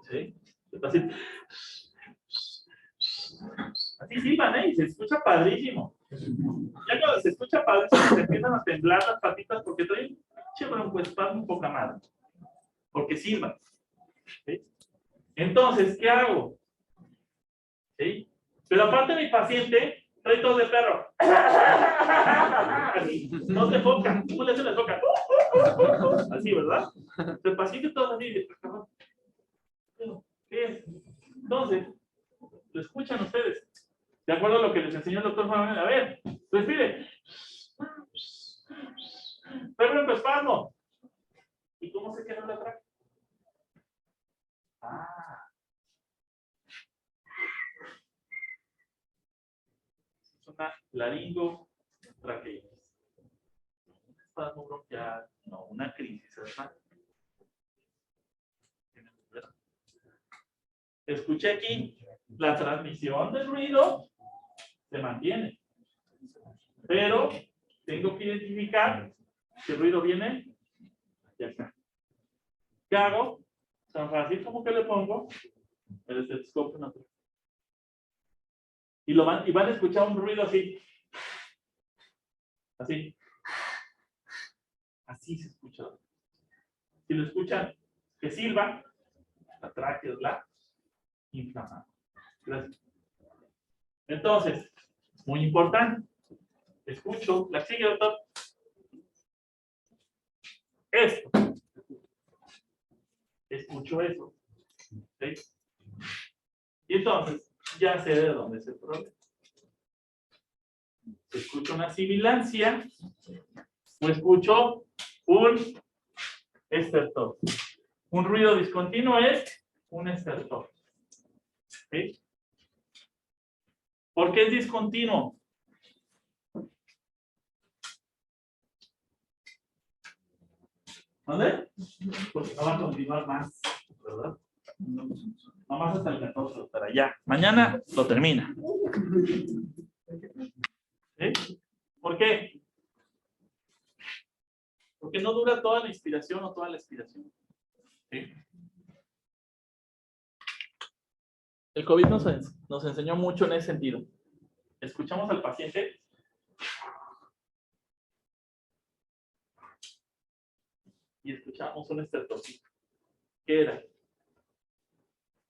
¿Sí? El paciente. Así silban, ¿eh? Y se escucha padrísimo. Ya cuando se escucha padrísimo, se empiezan a temblar las patitas porque traen broncoespasmo un poca madre. Porque silban. ¿Sí? Entonces, ¿qué hago? ¿Sí? Pero aparte mi paciente trae tos de perro. No se foca. ¿Cómo le hacen la foca? Así, ¿verdad? El paciente todo así. ¿Qué es? Entonces, lo escuchan ustedes. De acuerdo a lo que les enseñó el doctor Manuel. A ver, respire. Perro espasmo. ¿Y cómo se queda la tráquea? Es una laringotraqueitis. Un espasmo bronquial, no una crisis, ¿verdad? Escuché aquí, la transmisión del ruido se mantiene. Pero tengo que identificar si el ruido viene de acá. ¿Qué hago? Tan fácil como que le pongo el estetoscopio natural. Y van a escuchar un ruido así. Así. Así se escucha. Si lo escuchan que silba, la tráquea es la inflamada. Gracias. Entonces, muy importante. Escucho la sigue, doctor. Esto. Escucho eso. ¿Sí? Y entonces, ya sé de dónde es el problema. Escucho una sibilancia o escucho un estertor. Un ruido discontinuo es un estertor. ¿Sí? ¿Por qué es discontinuo? ¿Dónde? Porque no va a continuar más, ¿verdad? No más hasta el 14, para allá. Mañana lo termina. ¿Sí? ¿Por qué? Porque no dura toda la inspiración o toda la expiración. ¿Sí? El COVID nos enseñó mucho en ese sentido. Escuchamos al paciente. Y escuchamos un estertorcito. ¿Qué era?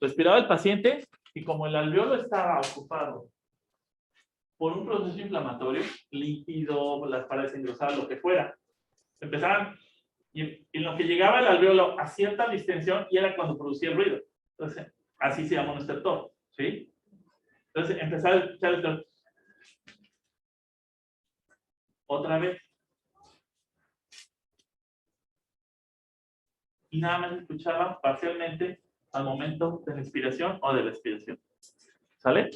Respiraba el paciente y como el alveolo estaba ocupado por un proceso inflamatorio, líquido, las paredes engrosadas, lo que fuera, empezaban, y en lo que llegaba el alveolo a cierta distensión, y era cuando producía el ruido. Entonces, así se llama un estertor, ¿sí? Entonces, empezaba a escuchar el estertor. otra vez. Y nada más escuchaba parcialmente al momento de la inspiración o de la expiración. ¿Sale?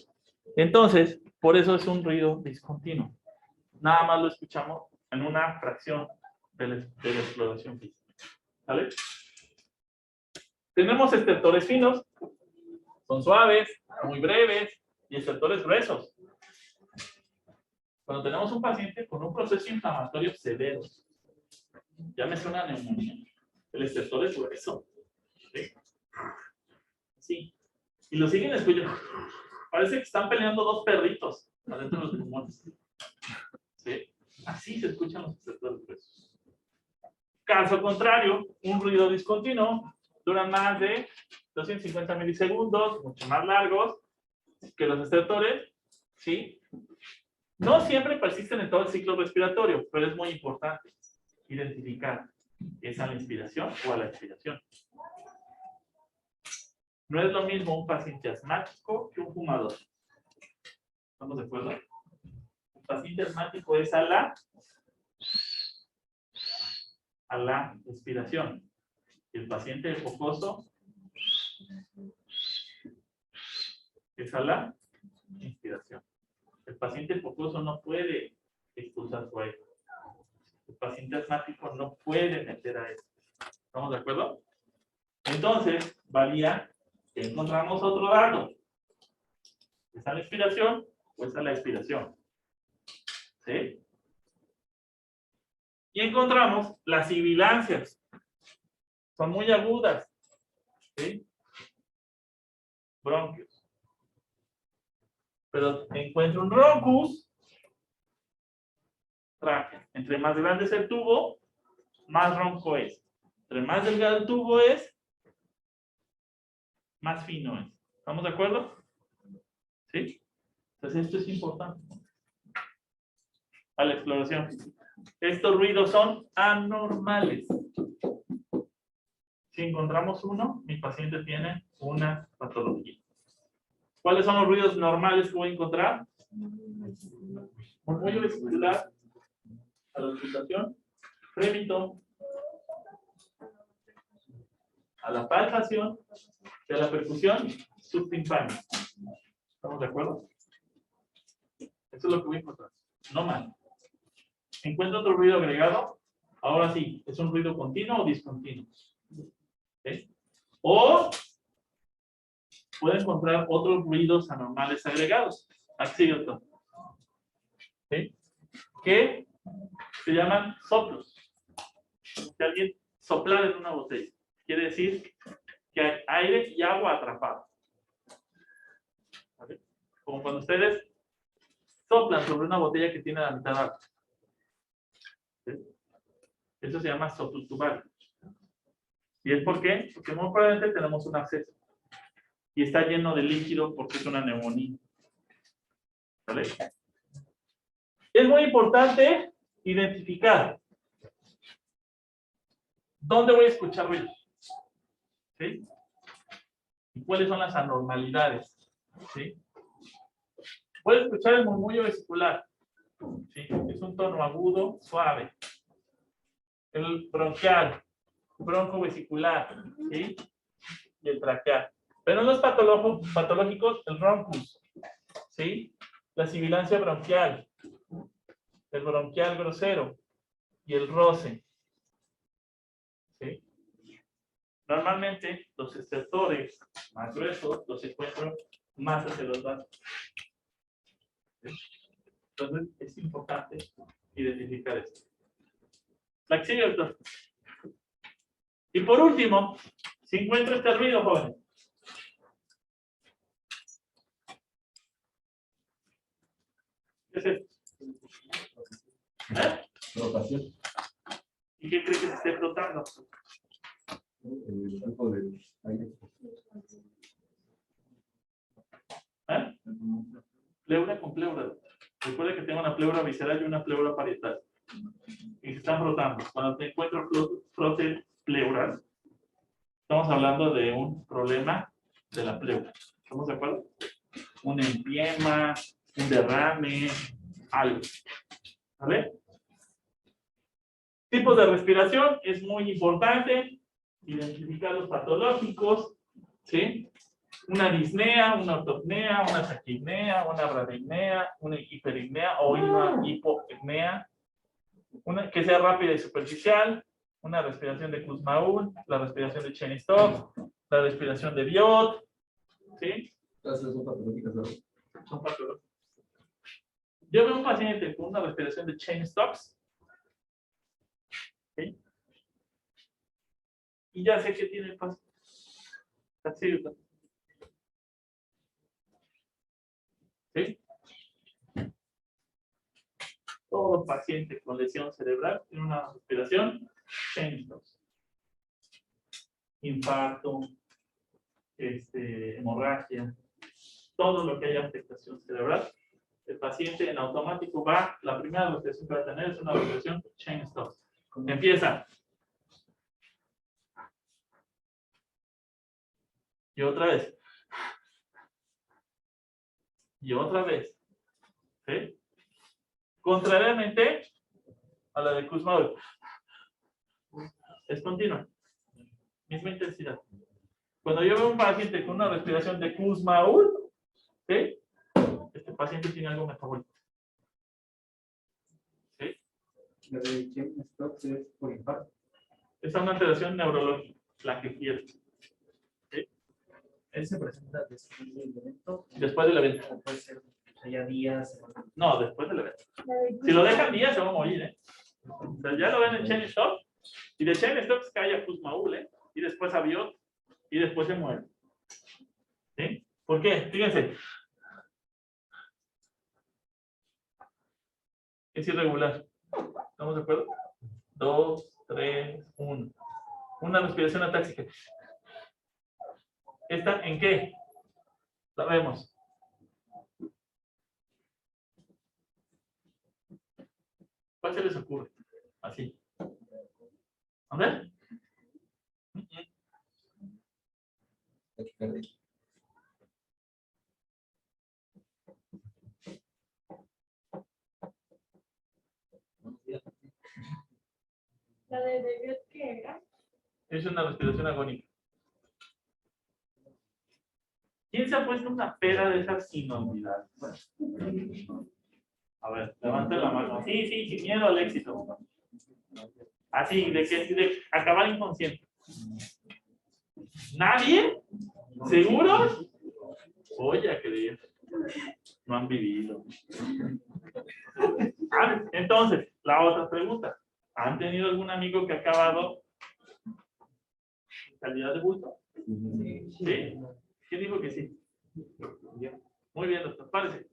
Entonces, por eso es un ruido discontinuo. Nada más lo escuchamos en una fracción de la exploración física. ¿Sale? Tenemos estertores finos, son suaves, muy breves, y estertores gruesos. Cuando tenemos un paciente con un proceso inflamatorio severo, llámese una neumonía, el estertor es grueso. ¿Sí? Sí. Y lo siguen escuchando. Parece que están peleando dos perritos adentro de los pulmones. ¿Sí? Así se escuchan los estertores gruesos. Caso contrario, un ruido discontinuo dura más de 250 milisegundos, mucho más largos que los estertores, ¿sí? No siempre persisten en todo el ciclo respiratorio, pero es muy importante identificar es a la inspiración o a la expiración. No es lo mismo un paciente asmático que un fumador. ¿Estamos de acuerdo? Un paciente asmático es a la expiración. Y el paciente focoso es a la inspiración. El paciente focoso no puede expulsar su aire. El paciente asmático no puede meter aire. ¿Estamos de acuerdo? Entonces, varía que encontramos otro dato. ¿Es a la inspiración o es a la expiración? ¿Sí? Y encontramos las sibilancias. Son muy agudas. ¿Sí? Bronquios. Pero encuentro un roncus, tráquea. Entre más grande es el tubo, más ronco es. Entre más delgado el tubo es, más fino es. ¿Estamos de acuerdo? ¿Sí? Entonces esto es importante. A la exploración. Estos ruidos son anormales. Si encontramos uno, mi paciente tiene una patología. ¿Cuáles son los ruidos normales que voy a encontrar? Murmullo vesicular a la auscultación, frémito a la palpación y a la percusión subtimpánica. ¿Estamos de acuerdo? Eso es lo que voy a encontrar. No más. Encuentro otro ruido agregado. Ahora sí, ¿es un ruido continuo o discontinuo? ¿Sí? O puedo encontrar otros ruidos anormales agregados. Aquí, doctor. ¿Sí? Que se llaman soplos. Que alguien soplar en una botella. Quiere decir que hay aire y agua atrapado. ¿Vale? Como cuando ustedes soplan sobre una botella que tiene la mitad agua. ¿Sí? Eso se llama soplo tubal. ¿Y es por qué? Porque muy probablemente tenemos un absceso. Y está lleno de líquido porque es una neumonía. ¿Vale? Es muy importante identificar dónde voy a escuchar ruido. ¿Sí? ¿Y cuáles son las anormalidades? ¿Sí? Puedo escuchar el murmullo vesicular. ¿Sí? Es un tono agudo, suave. El bronquial, broncovesicular, ¿sí? Y el traqueal. Pero en los patológicos, el roncus, ¿sí? La sibilancia bronquial, el bronquial grosero y el roce. ¿Sí? Normalmente los estertores más gruesos los encuentro más hacia los lados. ¿Sí? Entonces es importante identificar esto. La axila, doctor. Y por último, si encuentro este ruido, joven. ¿Qué es esto? ¿Eh? Rotación. ¿Y qué cree que se esté flotando? El campo del aire. ¿Eh? Pleura con pleura. Recuerda que tengo una pleura visceral y una pleura parietal. Y se están frotando. Cuando te encuentro frote pleural, estamos hablando de un problema de la pleura. ¿Estamos de acuerdo? Un empiema, un derrame, algo. ¿Vale? Tipos de respiración es muy importante. Identificar los patológicos, ¿sí? Una disnea, una ortopnea, una taquipnea, una bradipnea, una hiperipnea o una hipopnea. Una que sea rápida y superficial, una respiración de Kussmaul, la respiración de Cheyne-Stokes, la respiración de Biot, ¿sí? Todas esas son patológicas, ¿no? Son patológicas. Yo veo un paciente con una respiración de Cheyne-Stokes, ¿sí? Y ya sé que tiene el paciente. Así, ¿sí? Todo paciente con lesión cerebral tiene una respiración Cheyne-Stokes. Infarto, hemorragia, todo lo que haya afectación cerebral, el paciente en automático va, la primera respiración que va a tener es una respiración Cheyne-Stokes. Empieza. Y otra vez. Y otra vez. ¿Sí? Contrariamente a la de Kussmaul. Es continua. Misma intensidad. Cuando yo veo un paciente con una respiración de Kussmaul, ¿sí? Este paciente tiene algo metabólico. ¿Sí? La de Cheyne-Stokes es por infarto. Esa es una alteración neurológica, la que quiere. ¿Sí? Él se presenta después del evento. Después del evento. O puede ser ya días. No, después del evento. Si lo dejan días, se va a morir, ¿eh? O sea, ya lo ven en Cheyne-Stokes. Y de Cheyne-Stokes cae a Kussmaul, ¿eh? Y después a Biot. Y después se muere. ¿Sí? ¿Por qué? Fíjense. Es irregular. ¿Estamos de acuerdo? 2, 3, 1. Una respiración atáxica. ¿Esta en qué? La vemos. ¿Cuál se les ocurre? Así. A ver. Taquicardia. La de David, ¿qué era? Es una respiración agónica. ¿Quién se ha puesto una peda de esas sin olvidar? A ver, levanten la mano. Sí, sí, sin miedo al éxito. Así, de acabar inconsciente. ¿Nadie? ¿Seguros? Oye, a creer. No han vivido. Entonces, la otra pregunta. ¿Han tenido algún amigo que ha acabado en calidad de bulto? ¿Sí? ¿Quién dijo que sí? Muy bien, doctor. Párese.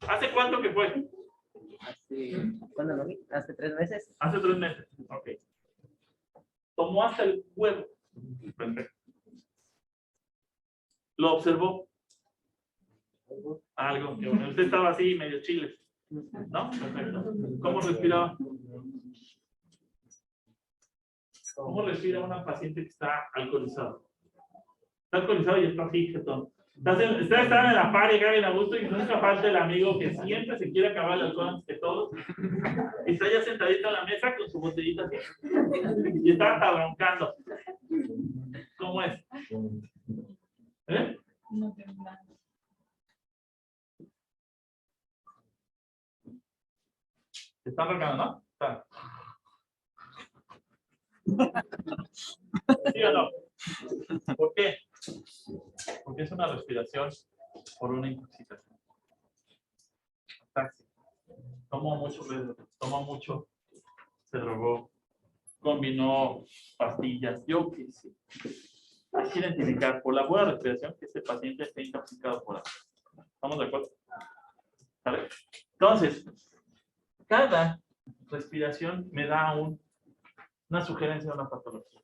¿Hace cuánto que fue? ¿Cuándo lo vi? ¿Hace 3 meses? Hace 3 meses. Ok. Tomó hasta el huevo. Perfecto. ¿Lo observó? Algo. Que bueno. Usted estaba así, medio chile. ¿No? Perfecto. ¿Cómo respiraba? ¿Cómo respira una paciente que está alcoholizada? Está alcoholizado y está así, jetón. Ustedes están en la par y caen a gusto y nunca falta el amigo que siempre se quiere acabar el alcohol antes que todos. Y está ya sentadito en la mesa con su botellita así. Y está hasta roncando. ¿Cómo es? ¿Eh? No tengo nada. Están roncando, ¿no? Está. ¿Sí o no? ¿Por qué? Porque es una respiración por una intoxicación. Taxi. Tomó mucho, se drogó, combinó pastillas, yo qué sé. Hay que identificar por la buena respiración que este paciente esté intoxicado por algo. ¿Estamos de acuerdo? ¿Vale? Entonces, cada respiración me da una sugerencia de una patología.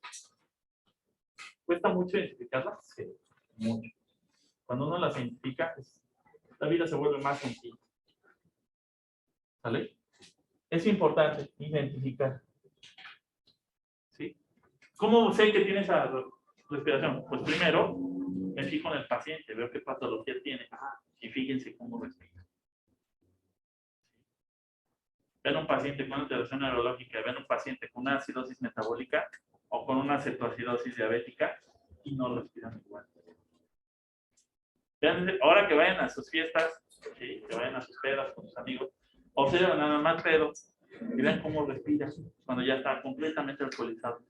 ¿Cuesta mucho identificarlas? Sí, mucho. Cuando uno las identifica, la vida se vuelve más sencilla. ¿Vale? Es importante identificar. ¿Sí? ¿Cómo sé que tiene esa respiración? Pues primero, me fijo en el paciente, veo qué patología tiene. Y fíjense cómo respira. ven un paciente con alteración neurológica, ven un paciente con una acidosis metabólica o con una cetoacidosis diabética y no respiran igual. Vean, ahora que vayan a sus fiestas, ¿sí? Que vayan a sus pedas con sus amigos, observen nada más pedo y vean cómo respira cuando ya está completamente alcoholizado.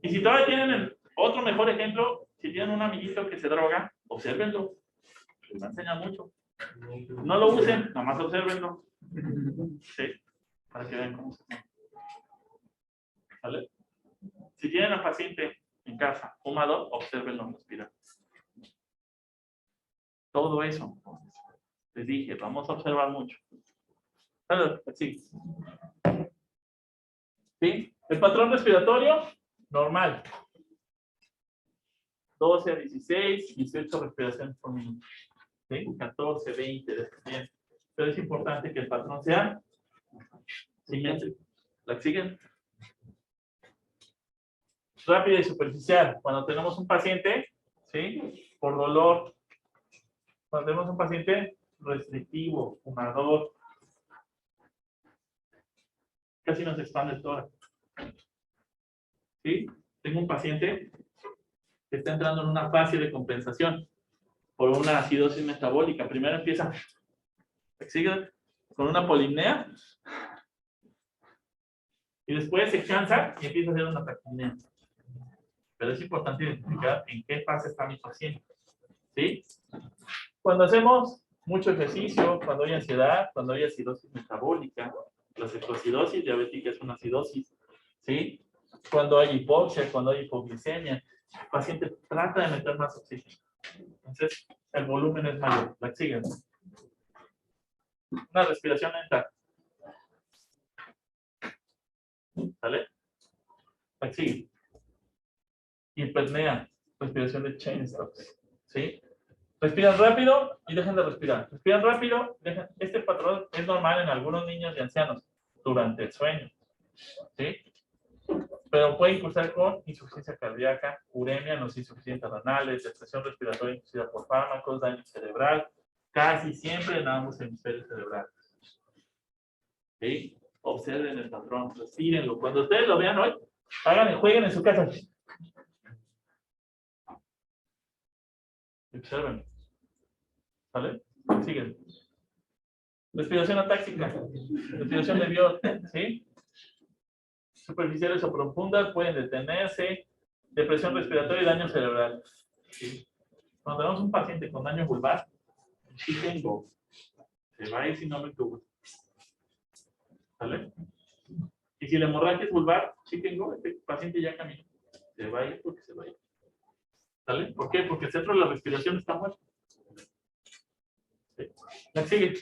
Y si todavía tienen otro mejor ejemplo, si tienen un amiguito que se droga, obsérvenlo. Les va a enseñar mucho. No lo usen, nada más obsérvenlo. Sí, para que vean cómo se hace. ¿Vale? Si tienen a paciente en casa fumador, obsérvenlo respirar. Todo eso. Les dije, vamos a observar mucho. Sí. ¿Sí? El patrón respiratorio, normal. 12 a 16, 18 respiraciones por minuto. ¿Sí? 14, 20, dependiendo. Pero es importante que el patrón sea simétrico. ¿La siguen? Rápida y superficial. Cuando tenemos un paciente, ¿sí? Por dolor. Cuando tenemos un paciente restrictivo, fumador, casi nos expande el tórax. ¿Sí? Tengo un paciente que está entrando en una fase de compensación por una acidosis metabólica. Primero empieza, sigue con una polimnea y después se cansa y empieza a hacer una taquipnea. Pero es importante identificar en qué fase está mi paciente. ¿Sí? Cuando hacemos mucho ejercicio, cuando hay ansiedad, cuando hay acidosis metabólica, la cetoacidosis diabética es una acidosis, ¿sí? Cuando hay hipoxia, cuando hay hipoglicemia, el paciente trata de meter más oxígeno. Entonces, el volumen es mayor. La siguen. Una respiración lenta. ¿Vale? La siguen. Hipernea, respiración de Cheyne-Stokes, ¿sí? Respiran rápido y dejen de respirar. Respiran rápido, dejen. Este patrón es normal en algunos niños y ancianos durante el sueño, ¿sí? Pero puede cursar con insuficiencia cardíaca, uremia, no insuficiencias renales, depresión respiratoria inducida por fármacos, daño cerebral, casi siempre en ambos hemisferios cerebrales. ¿Sí? Observen el patrón, respírenlo. Cuando ustedes lo vean hoy, hagan y jueguen en su casa. Observen. ¿Vale? Siguen. Respiración atáxica. Respiración de Biot. ¿Sí? Superficiales o profundas pueden detenerse. Depresión respiratoria y daño cerebral. ¿Sí? Cuando tenemos un paciente con daño vulvar, sí tengo. Se va a ir si no me tuvo. ¿Vale? Y si la hemorragia es vulvar, sí tengo. Este paciente ya caminó. Se va a ir porque se va a ir. ¿Vale? ¿Por qué? Porque el centro de la respiración está muerto. ¿Sí? La sigue.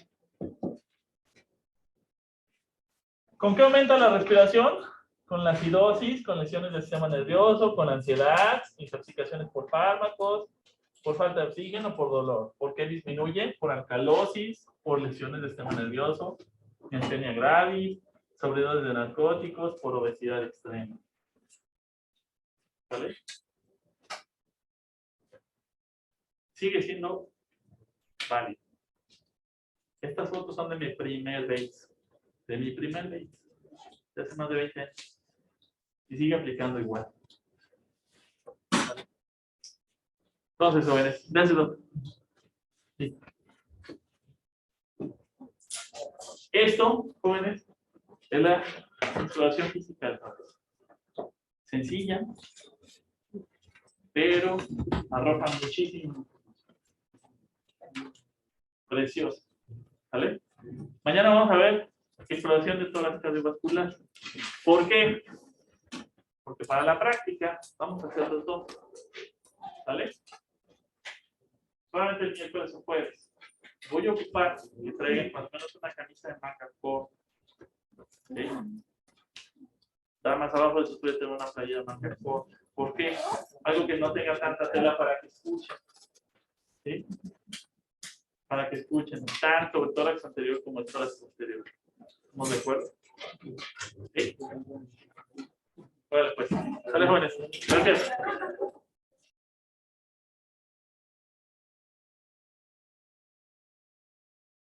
¿Con qué aumenta la respiración? Con la acidosis, con lesiones del sistema nervioso, con ansiedad, intoxicaciones por fármacos, por falta de oxígeno, por dolor. ¿Por qué disminuye? Por alcalosis, por lesiones del sistema nervioso, miastenia gravis, sobredosis de narcóticos, por obesidad extrema. ¿Vale? Sigue siendo válido. Estas fotos son de mi primer base. De mi primer base. De hace más de 20 años. Y sigue aplicando igual. ¿Vale? Entonces, jóvenes, dáselo. Sí. Esto, jóvenes, es la exploración física del patrón. Sencilla, pero arroja muchísimo. Precioso. ¿Vale? Mañana vamos a ver exploración de tórax cardiovascular. ¿Por qué? Porque para la práctica vamos a hacer los dos. ¿Vale? Solamente el miércoles o jueves. Voy a ocupar que traigan más o menos una camisa de manga corta. ¿Sí? Más abajo de su puede tener una playera de manga corta. ¿Por qué? Algo que no tenga tanta tela para que escuchen. ¿Sí? Para que escuchen tanto el tórax anterior como el tórax posterior. ¿Estamos de acuerdo? ¿Sí? Bueno, pues, sale jóvenes. Gracias.